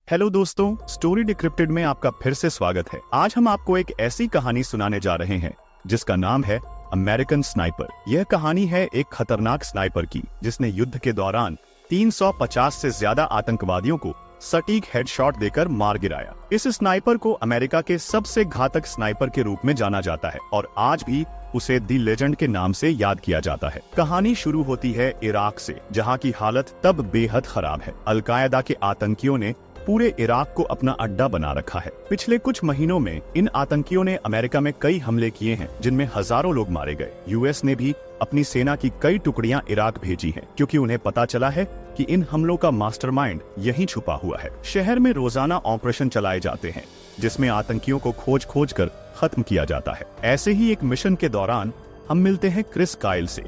Hello दोस्तों, story decrypted में आपका फिर से स्वागत है। आज हम आपको एक ऐसी कहानी सुनाने जा रहे हैं जिसका नाम है अमेरिकन स्नाइपर। यह कहानी है एक खतरनाक स्नाइपर की जिसने युद्ध के दौरान 350 से ज्यादा आतंकवादियों को सटीक हेडशॉट देकर मार गिराया। इस स्नाइपर को अमेरिका के सबसे घातक स्नाइपर के रूप में जाना जाता है और आज भी उसे दी लेजेंड के नाम से याद किया जाता है। कहानी शुरू होती है इराक से, जहां की हालत तब बेहद खराब है। अलकायदा के आतंकियों ने पूरे इराक को अपना अड्डा बना रखा है। पिछले कुछ महीनों में इन आतंकियों ने अमेरिका में कई हमले किए हैं जिनमें हजारों लोग मारे गए। यूएस ने भी अपनी सेना की कई टुकड़ियां इराक भेजी हैं क्योंकि उन्हें पता चला है कि इन हमलों का मास्टरमाइंड यहीं छुपा हुआ है। शहर में रोजाना ऑपरेशन चलाए जाते हैं जिसमें आतंकियों को खोज कर खत्म किया जाता है। ऐसे ही एक मिशन के दौरान हम मिलते हैं क्रिस काइल से,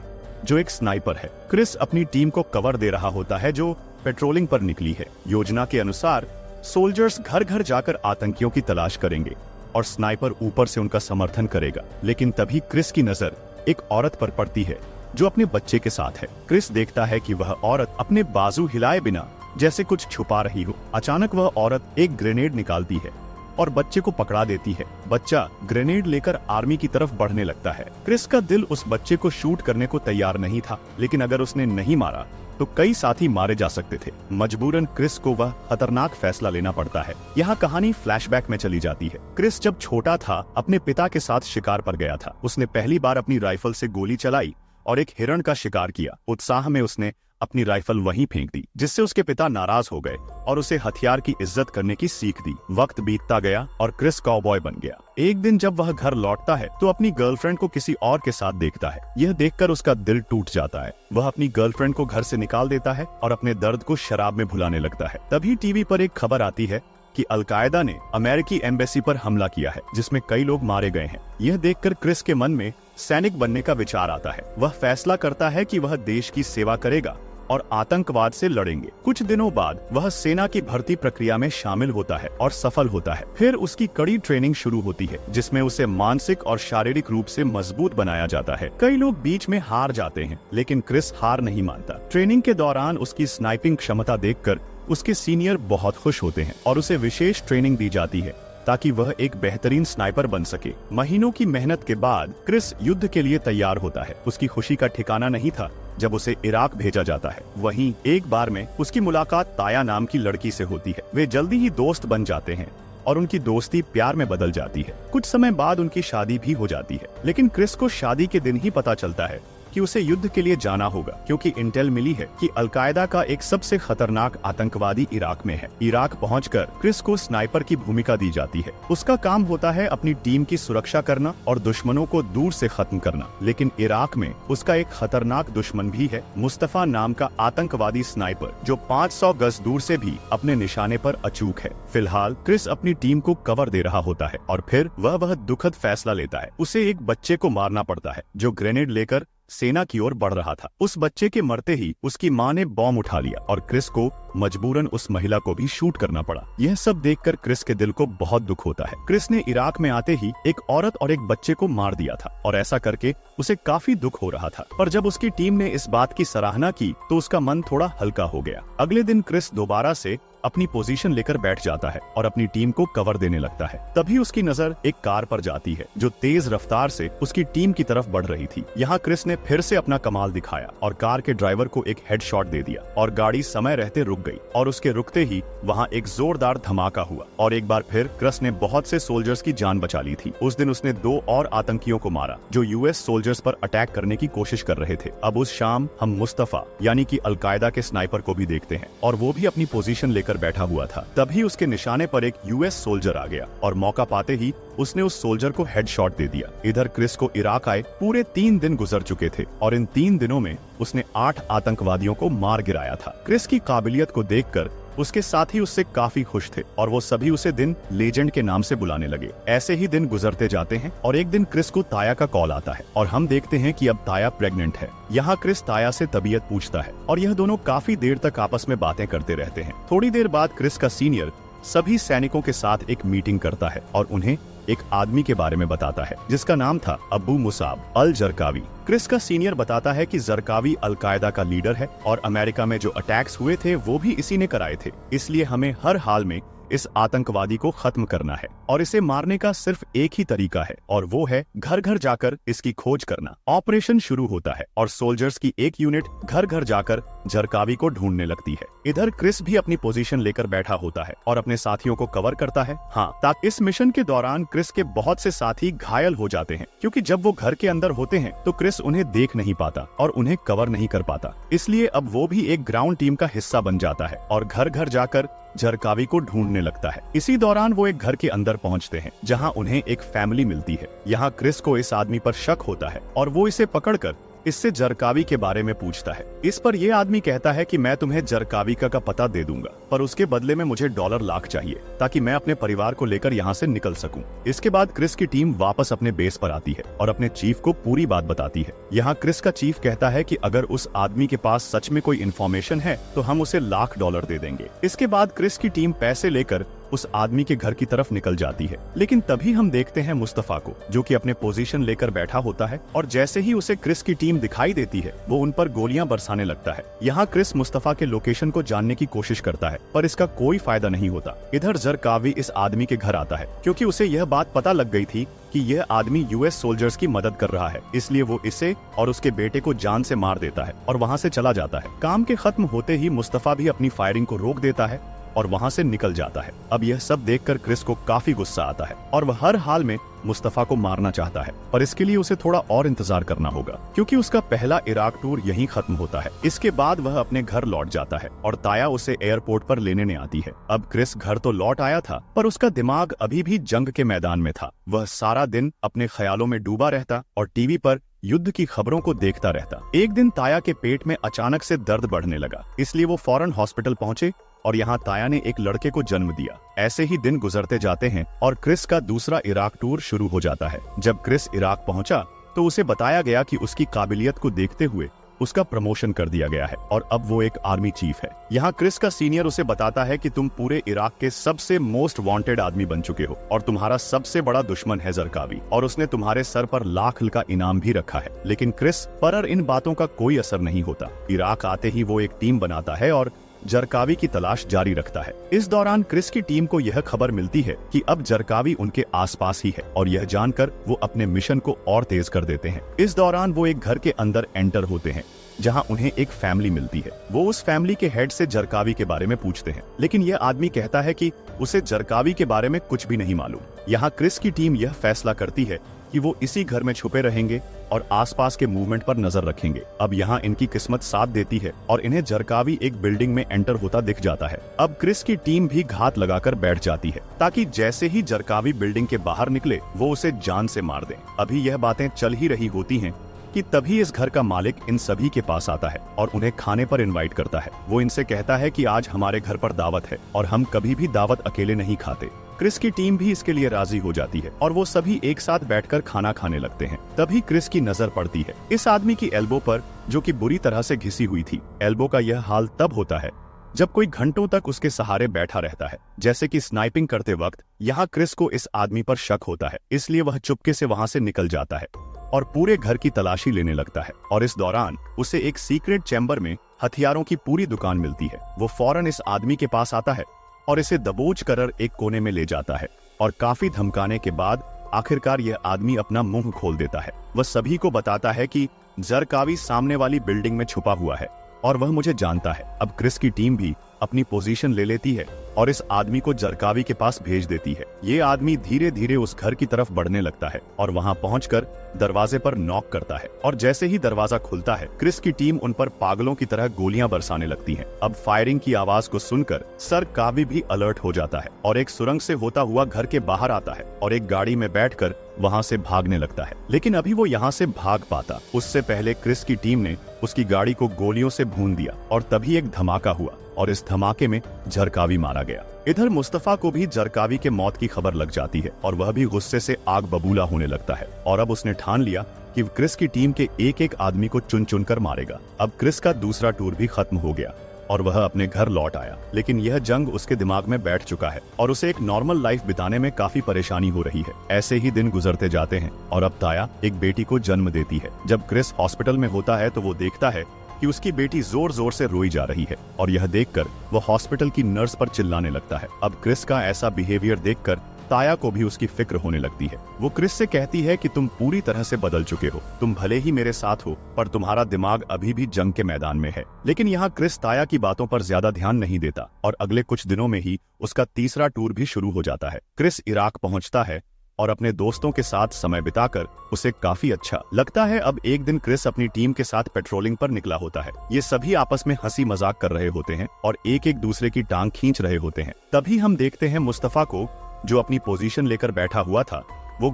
जो एक स्नाइपर है। क्रिस अपनी टीम को कवर दे रहा होता है जो पेट्रोलिंग पर निकली है। योजना के अनुसार सोल्जर्स घर घर जाकर आतंकियों की तलाश करेंगे और स्नाइपर ऊपर से उनका समर्थन करेगा। लेकिन तभी क्रिस की नजर एक औरत पर पड़ती है जो अपने बच्चे के साथ है। क्रिस देखता है कि वह औरत अपने बाजू हिलाए बिना जैसे कुछ छुपा रही हो। अचानक वह औरत एक ग्रेनेड निकालती है और बच्चे को पकड़ा देती है। बच्चा ग्रेनेड लेकर आर्मी की तरफ बढ़ने लगता है। क्रिस का दिल उस बच्चे को शूट करने को तैयार नहीं था, लेकिन अगर उसने नहीं मारा तो कई साथी मारे जा सकते थे। मजबूरन क्रिस को वह खतरनाक फैसला लेना पड़ता है। यहाँ कहानी फ्लैशबैक में चली जाती है। क्रिस जब छोटा था अपने पिता के साथ शिकार पर गया था। उसने पहली बार अपनी राइफल से गोली चलाई और एक हिरण का शिकार किया। उत्साह में उसने अपनी राइफल वहीं फेंक दी, जिससे उसके पिता नाराज हो गए और उसे हथियार की इज्जत करने की सीख दी। वक्त बीतता गया और क्रिस कॉवबॉय बन गया। एक दिन जब वह घर लौटता है तो अपनी गर्लफ्रेंड को किसी और के साथ देखता है। यह देखकर उसका दिल टूट जाता है। वह अपनी गर्लफ्रेंड को घर से निकाल देता है और अपने दर्द को शराब में भुलाने लगता है। तभी टीवी पर एक खबर आती है कि अलकायदा ने अमेरिकी एम्बेसी पर हमला किया है जिसमें कई लोग मारे गए हैं। यह देखकर क्रिस के मन में सैनिक बनने का विचार आता है। वह फैसला करता है कि वह देश की सेवा करेगा और आतंकवाद से लड़ेंगे। कुछ दिनों बाद वह सेना की भर्ती प्रक्रिया में शामिल होता है और सफल होता है। फिर उसकी कड़ी ट्रेनिंग शुरू होती है जिसमें उसे मानसिक और शारीरिक रूप से मजबूत बनाया जाता है। कई लोग बीच में हार जाते हैं, लेकिन क्रिस हार नहीं मानता। ट्रेनिंग के दौरान उसकी स्नाइपिंग क्षमता देखकर उसके सीनियर बहुत खुश होते हैं और उसे विशेष ट्रेनिंग दी जाती है ताकि वह एक बेहतरीन स्नाइपर बन सके। महीनों की मेहनत के बाद क्रिस युद्ध के लिए तैयार होता है। उसकी खुशी का ठिकाना नहीं था जब उसे इराक भेजा जाता है। वहीं एक बार में उसकी मुलाकात ताया नाम की लड़की से होती है। वे जल्दी ही दोस्त बन जाते हैं और उनकी दोस्ती प्यार में बदल जाती है। कुछ समय बाद उनकी शादी भी हो जाती है, लेकिन क्रिस को शादी के दिन ही पता चलता है कि उसे युद्ध के लिए जाना होगा क्योंकि इंटेल मिली है कि अलकायदा का एक सबसे खतरनाक आतंकवादी इराक में है। इराक पहुंचकर क्रिस को स्नाइपर की भूमिका दी जाती है। उसका काम होता है अपनी टीम की सुरक्षा करना और दुश्मनों को दूर से खत्म करना। लेकिन इराक में उसका एक खतरनाक दुश्मन भी है, मुस्तफा नाम का आतंकवादी स्नाइपर, जो 500 गज दूर से भी अपने निशाने पर अचूक है। फिलहाल क्रिस अपनी टीम को कवर दे रहा होता है और फिर वह दुखद फैसला लेता है। उसे एक बच्चे को मारना पड़ता है जो ग्रेनेड लेकर सेना की ओर बढ़ रहा था। उस बच्चे के मरते ही उसकी मां ने बॉम्ब उठा लिया और क्रिस को मजबूरन उस महिला को भी शूट करना पड़ा। यह सब देखकर क्रिस के दिल को बहुत दुख होता है। क्रिस ने इराक में आते ही एक औरत और एक बच्चे को मार दिया था और ऐसा करके उसे काफी दुख हो रहा था। पर जब उसकी टीम ने इस बात की सराहना की तो उसका मन थोड़ा हल्का हो गया। अगले दिन क्रिस दोबारा से अपनी पोजीशन लेकर बैठ जाता है और अपनी टीम को कवर देने लगता है। तभी उसकी नजर एक कार पर जाती है जो तेज रफ्तार से उसकी टीम की तरफ बढ़ रही थी। यहाँ क्रिस ने फिर से अपना कमाल दिखाया और कार के ड्राइवर को एक हेडशॉट दे दिया और गाड़ी समय रहते रुक गई और उसके रुकते ही वहाँ एक जोरदार धमाका हुआ और एक बार फिर क्रिस ने बहुत से सोल्जर्स की जान बचा ली थी। उस दिन उसने 2 और आतंकियों को मारा जो यूएस सोल्जर्स पर अटैक करने की कोशिश कर रहे थे। अब उस शाम हम मुस्तफा यानी कि अलकायदा के स्नाइपर को भी देखते हैं और वो भी अपनी पोजीशन लेकर बैठा हुआ था। तभी उसके निशाने पर एक यूएस सोल्जर आ गया और मौका पाते ही उसने उस सोल्जर को हेडशॉट दे दिया। इधर क्रिस को इराक आए पूरे 3 दिन गुजर चुके थे और इन 3 दिनों में उसने 8 आतंकवादियों को मार गिराया था। क्रिस की काबिलियत को देखकर उसके साथी उससे काफी खुश थे और वो सभी उसे दिन लेजेंड के नाम से बुलाने लगे। ऐसे ही दिन गुजरते जाते हैं और एक दिन क्रिस को ताया का कॉल आता है और हम देखते हैं कि अब ताया प्रेग्नेंट है। यहाँ क्रिस ताया से तबीयत पूछता है और यह दोनों काफी देर तक आपस में बातें करते रहते हैं। थोड़ी देर बाद क्रिस का सीनियर सभी सैनिकों के साथ एक मीटिंग करता है और उन्हें एक आदमी के बारे में बताता है जिसका नाम था Abu Musab al Zarqawi. Chris का सीनियर बताता है कि जरकावी अलकायदा का लीडर है और अमेरिका में जो अटैक्स हुए थे वो भी इसी ने कराए थे, इसलिए हमें हर हाल में इस आतंकवादी को खत्म करना है और इसे मारने का सिर्फ एक ही तरीका है और वो है घर घर जाकर इसकी खोज करना। ऑपरेशन शुरू होता है और सोल्जर्स की एक यूनिट घर घर जाकर जरकावी को ढूंढने लगती है। इधर क्रिस भी अपनी पोजीशन लेकर बैठा होता है और अपने साथियों को कवर करता है। हाँ, ताकि इस मिशन के दौरान क्रिस के बहुत से साथी घायल हो जाते हैं क्योंकि जब वो घर के अंदर होते हैं तो क्रिस उन्हें देख नहीं पाता और उन्हें कवर नहीं कर पाता, इसलिए अब वो भी एक ग्राउंड टीम का हिस्सा बन जाता है और घर घर जाकर जरकावी को ढूंढने लगता है। इसी दौरान वो एक घर के अंदर पहुंचते हैं जहां उन्हें एक फैमिली मिलती है। यहाँ क्रिस को इस आदमी पर शक होता है और वो इसे पकड़कर इससे जरकावी के बारे में पूछता है। इस पर यह आदमी कहता है कि मैं तुम्हें जरकावी का पता दे दूंगा, पर उसके बदले में मुझे $1 लाख चाहिए ताकि मैं अपने परिवार को लेकर यहाँ से निकल सकूं। इसके बाद क्रिस की टीम वापस अपने बेस पर आती है और अपने चीफ को पूरी बात बताती है। यहाँ क्रिस का चीफ कहता है कि अगर उस आदमी के पास सच में कोई इन्फॉर्मेशन है तो हम उसे $1,00,000 दे देंगे। इसके बाद क्रिस की टीम पैसे लेकर उस आदमी के घर की तरफ निकल जाती है, लेकिन तभी हम देखते हैं मुस्तफा को जो कि अपने पोजीशन लेकर बैठा होता है और जैसे ही उसे क्रिस की टीम दिखाई देती है वो उन पर गोलियां बरसाने लगता है। यहाँ क्रिस मुस्तफा के लोकेशन को जानने की कोशिश करता है पर इसका कोई फायदा नहीं होता। इधर जरकावी इस आदमी के घर आता है क्योंकि उसे यह बात पता लग गई थी कि यह आदमी यूएस सोल्जर्स की मदद कर रहा है, इसलिए वो इसे और उसके बेटे को जान से मार देता है और वहाँ से चला जाता है। काम के खत्म होते ही मुस्तफा भी अपनी फायरिंग को रोक देता है और वहाँ से निकल जाता है। अब यह सब देखकर क्रिस को काफी गुस्सा आता है और वह हर हाल में मुस्तफा को मारना चाहता है, पर इसके लिए उसे थोड़ा और इंतजार करना होगा क्योंकि उसका पहला इराक टूर यहीं खत्म होता है। इसके बाद वह अपने घर लौट जाता है और ताया उसे एयरपोर्ट पर लेने ने आती है। अब क्रिस घर तो लौट आया था पर उसका दिमाग अभी भी जंग के मैदान में था। वह सारा दिन अपने ख्यालों में डूबा रहता और टीवी पर युद्ध की खबरों को देखता रहता। एक दिन ताया के पेट में अचानक से दर्द बढ़ने लगा, इसलिए वो फौरन हॉस्पिटल पहुंचे और यहाँ ताया ने एक लड़के को जन्म दिया। ऐसे ही दिन गुजरते जाते हैं और क्रिस का दूसरा इराक टूर शुरू हो जाता है। जब क्रिस इराक पहुंचा तो उसे बताया गया कि उसकी काबिलियत को देखते हुए उसका प्रमोशन कर दिया गया है और अब वो एक आर्मी चीफ है। यहाँ क्रिस का सीनियर उसे बताता है कि तुम पूरे इराक के सबसे मोस्ट वांटेड आदमी बन चुके हो और तुम्हारा सबसे बड़ा दुश्मन है जरकावी और उसने तुम्हारे सर पर $1,00,000 का इनाम भी रखा है। लेकिन क्रिस पर इन बातों का कोई असर नहीं होता। इराक आते ही वो एक टीम बनाता है और जरकावी की तलाश जारी रखता है। इस दौरान क्रिस की टीम को यह खबर मिलती है कि अब जरकावी उनके आसपास ही है और यह जानकर वो अपने मिशन को और तेज कर देते हैं। इस दौरान वो एक घर के अंदर एंटर होते हैं जहां उन्हें एक फैमिली मिलती है। वो उस फैमिली के हेड से जरकावी के बारे में पूछते हैं, लेकिन यह आदमी कहता है कि उसे जरकावी के बारे में कुछ भी नहीं मालूम। यहाँ क्रिस की टीम यह फैसला करती है कि वो इसी घर में छुपे रहेंगे और आसपास के मूवमेंट पर नजर रखेंगे। अब यहाँ इनकी किस्मत साथ देती है और इन्हें जरकावी एक बिल्डिंग में एंटर होता दिख जाता है। अब क्रिस की टीम भी घात लगाकर बैठ जाती है ताकि जैसे ही जरकावी बिल्डिंग के बाहर निकले वो उसे जान से मार दें। अभी यह बातें चल ही रही होती हैं कि तभी इस घर का मालिक इन सभी के पास आता है और उन्हें खाने पर इनवाइट करता है। वो इनसे कहता है कि आज हमारे घर पर दावत है और हम कभी भी दावत अकेले नहीं खाते। क्रिस की टीम भी इसके लिए राजी हो जाती है और वो सभी एक साथ बैठकर खाना खाने लगते हैं। तभी क्रिस की नजर पड़ती है इस आदमी की एल्बो पर जो कि बुरी तरह से घिसी हुई थी। एल्बो का यह हाल तब होता है जब कोई घंटों तक उसके सहारे बैठा रहता है, जैसे कि स्नाइपिंग करते वक्त। यहाँ क्रिस को इस आदमी पर शक होता है, इसलिए वह चुपके से वहाँ से निकल जाता है और पूरे घर की तलाशी लेने लगता है। और इस दौरान उसे एक सीक्रेट चैम्बर में हथियारों की पूरी दुकान मिलती है। वो फौरन इस आदमी के पास आता है और इसे दबोच कर एक कोने में ले जाता है और काफी धमकाने के बाद आखिरकार यह आदमी अपना मुंह खोल देता है। वह सभी को बताता है कि जरकावी सामने वाली बिल्डिंग में छुपा हुआ है और वह मुझे जानता है। अब क्रिस की टीम भी अपनी पोजीशन ले लेती है और इस आदमी को जरकावी के पास भेज देती है। ये आदमी धीरे धीरे उस घर की तरफ बढ़ने लगता है और वहां पहुंचकर दरवाजे पर नॉक करता है और जैसे ही दरवाजा खुलता है क्रिस की टीम उन पर पागलों की तरह गोलियां बरसाने लगती है। अब फायरिंग की आवाज को सुनकर जरकावी भी अलर्ट हो जाता है और एक सुरंग से होता हुआ घर के बाहर आता है और एक गाड़ी में बैठकर वहां से भागने लगता है। लेकिन अभी वो यहाँ से भाग पाता उससे पहले क्रिस की टीम ने उसकी गाड़ी को गोलियों से भून दिया और तभी एक धमाका हुआ और इस धमाके में जरकावी मारा गया। इधर मुस्तफा को भी जरकावी के मौत की खबर लग जाती है और वह भी गुस्से से आग बबूला होने लगता है और अब उसने ठान लिया कि क्रिस की टीम के एक एक आदमी को चुन चुन कर मारेगा। अब क्रिस का दूसरा टूर भी खत्म हो गया और वह अपने घर लौट आया। लेकिन यह जंग उसके दिमाग में बैठ चुका है और उसे एक नॉर्मल लाइफ बिताने में काफी परेशानी हो रही है। ऐसे ही दिन गुजरते जाते हैं और अब ताया एक बेटी को जन्म देती है। जब क्रिस हॉस्पिटल में होता है तो वो देखता है कि उसकी बेटी जोर जोर से रोई जा रही है और यह देखकर वो हॉस्पिटल की नर्स पर चिल्लाने लगता है। अब क्रिस का ऐसा बिहेवियर देखकर ताया को भी उसकी फिक्र होने लगती है। वो क्रिस से कहती है कि तुम पूरी तरह से बदल चुके हो, तुम भले ही मेरे साथ हो पर तुम्हारा दिमाग अभी भी जंग के मैदान में है। लेकिन यहाँ क्रिस ताया की बातों पर ज्यादा ध्यान नहीं देता और अगले कुछ दिनों में ही उसका तीसरा टूर भी शुरू हो जाता है। क्रिस इराक पहुंचता है और अपने दोस्तों के साथ समय बिताकर उसे काफी अच्छा लगता है। अब एक दिन क्रिस अपनी टीम के साथ पेट्रोलिंग पर निकला होता है। ये सभी आपस में हंसी मजाक कर रहे होते हैं और एक एक दूसरे की टांग खींच रहे होते हैं। तभी हम देखते हैं मुस्तफा को, जो अपनी पोजीशन लेकर बैठा हुआ था। वो